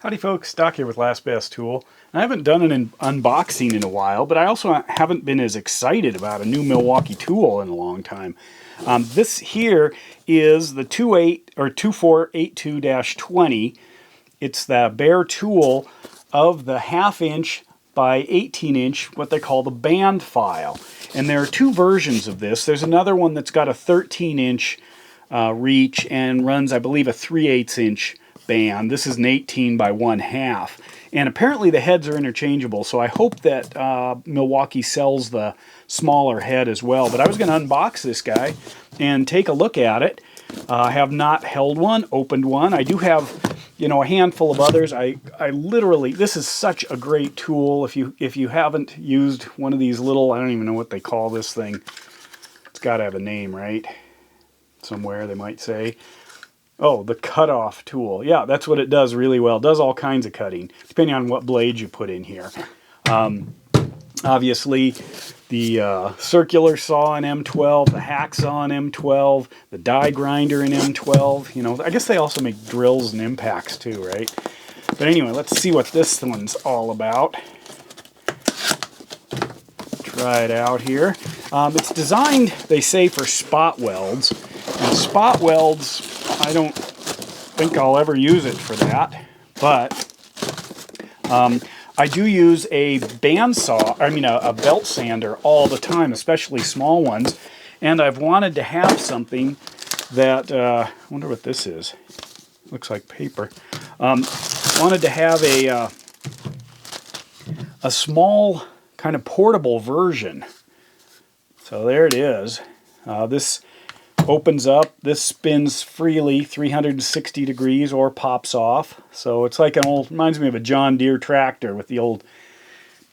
Howdy folks, Doc here with Last Best Tool. I haven't done an unboxing in a while, but I also haven't been as excited about a new Milwaukee tool in a long time. This here is the 2482-20. It's the bare tool of the 1/2 inch by 18 inch, what they call the Bandfile. And there are two versions of this. There's another one that's got a 13 inch reach and runs, I believe, a 3/8 inch band. This is an 18 by 1/2. And apparently the heads are interchangeable, so I hope that Milwaukee sells the smaller head as well. But I was going to unbox this guy and take a look at it. I have not held one, opened one. I do have, a handful of others. I literally, this is such a great tool. If you haven't used one of these little, I don't even know what they call this thing. It's got to have a name, right? Somewhere they might say. Oh, the cutoff tool. Yeah, that's what it does really well. It does all kinds of cutting, depending on what blade you put in here. Obviously, the circular saw in M12, the hacksaw in M12, the die grinder in M12. I guess they also make drills and impacts too, right? But anyway, let's see what this one's all about. Try it out here. It's designed, they say, for spot welds. And spot welds, I don't think I'll ever use it for that, but I do use a a belt sander all the time, especially small ones, and I've wanted to have something that, I wonder what this is, looks like paper, wanted to have a small kind of portable version. So there it is. This opens up, this spins freely 360 degrees or pops off. So it's like reminds me of a John Deere tractor with the old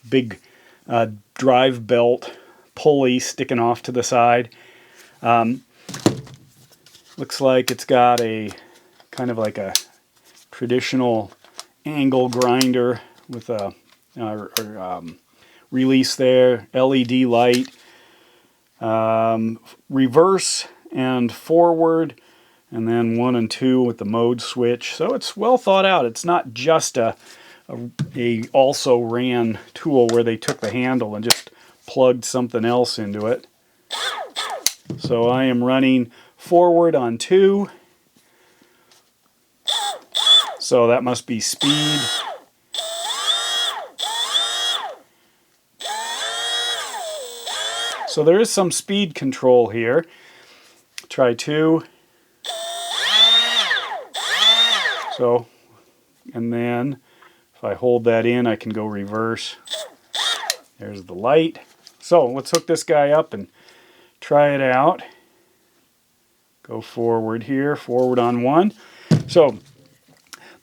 big drive belt pulley sticking off to the side. Looks like it's got a kind of like a traditional angle grinder with a release there, LED light, reverse and forward, and then 1 and 2 with the mode switch. So it's well thought out. It's not just a also ran tool where they took the handle and just plugged something else into it. So I am running forward on 2. So that must be speed. So there is some speed control here. Try 2. So, and then if I hold that in, I can go reverse. There's the light. So let's hook this guy up and try it out. Go forward here, forward on 1. So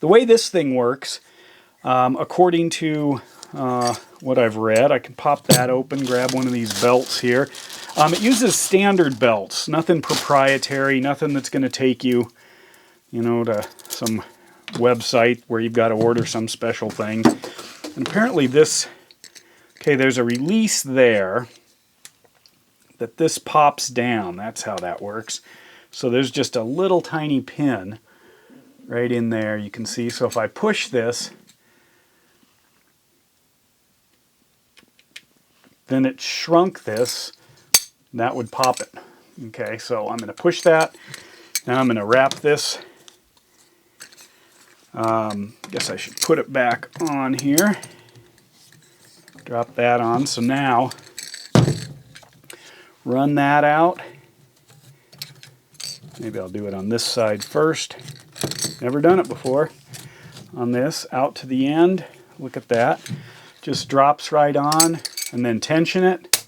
the way this thing works, according to what I've read, I can pop that open, grab one of these belts here. It uses standard belts, nothing proprietary, nothing that's going to take you, to some website where you've got to order some special thing. And apparently there's a release there that this pops down. That's how that works. So there's just a little tiny pin right in there, you can see. So if I push this, then it shrunk this, that would pop it. Okay, so I'm going to push that. Now I'm going to wrap this. Guess I should put it back on here. Drop that on. So now, run that out. Maybe I'll do it on this side first. Never done it before. On this, out to the end. Look at that. Just drops right on, and then tension it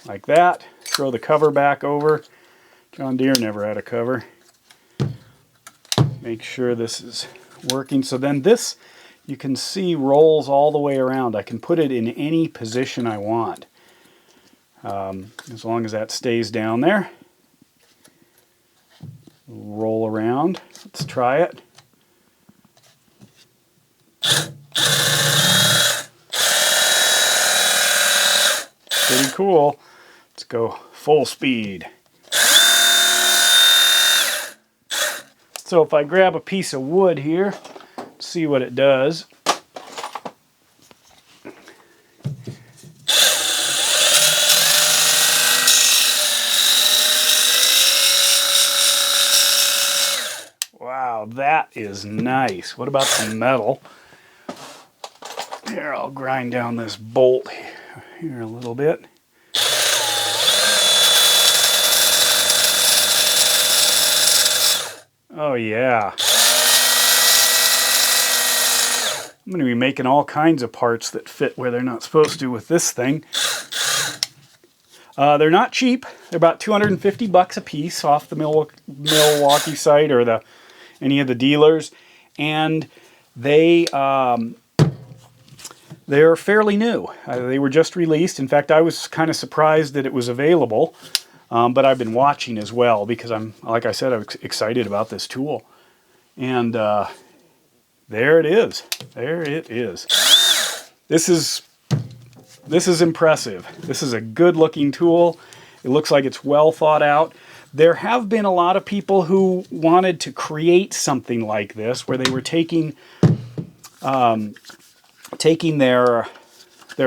like that. Throw the cover back over. John Deere never had a cover. Make sure this is working. So then this, you can see, rolls all the way around. I can put it in any position I want, as long as that stays down there. Roll around. Let's try it. Pretty cool. Let's go full speed. So if I grab a piece of wood here, see what it does. Wow, that is nice. What about some metal? Here, I'll grind down this bolt here a little bit. Oh yeah. I'm going to be making all kinds of parts that fit where they're not supposed to with this thing. They're not cheap. They're about 250 bucks a piece off the Milwaukee site or any of the dealers, and they're fairly new. They were just released. In fact, I was kind of surprised that it was available, but I've been watching as well because like I said, I'm excited about this tool. And there it is. There it is. This is impressive. This is a good-looking tool. It looks like it's well thought out. There have been a lot of people who wanted to create something like this, where they were taking their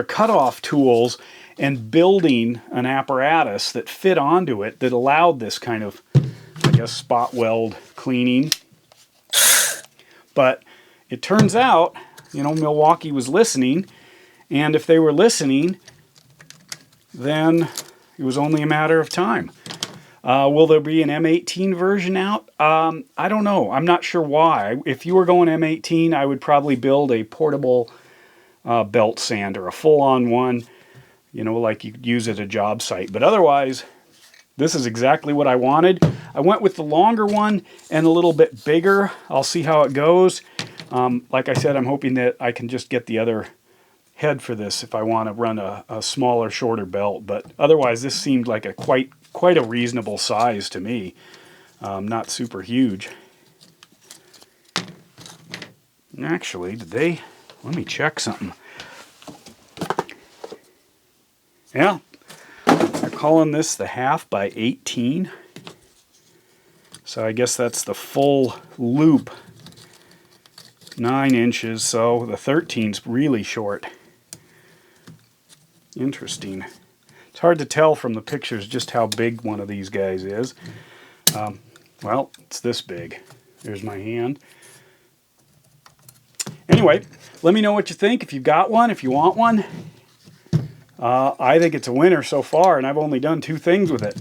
cutoff tools and building an apparatus that fit onto it that allowed this kind of, I guess, spot weld cleaning. But it turns out, Milwaukee was listening, and if they were listening, then it was only a matter of time. Will there be an M18 version out? I don't know. I'm not sure why. If you were going M18, I would probably build a portable belt sander, a full-on one, like you could use at a job site. But otherwise, this is exactly what I wanted. I went with the longer one and a little bit bigger. I'll see how it goes. Like I said, I'm hoping that I can just get the other head for this if I want to run a smaller, shorter belt. But otherwise, this seemed like a quite a reasonable size to me. Not super huge. Actually, let me check something. Yeah, they're calling this the 1/2 by 18. So I guess that's the full loop. 9 inches, so the 13's really short. Interesting. It's hard to tell from the pictures just how big one of these guys is. Well, it's this big. There's my hand. Anyway, let me know what you think. If you've got one, if you want one. I think it's a winner so far, and I've only done 2 things with it.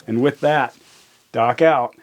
And with that, Doc out.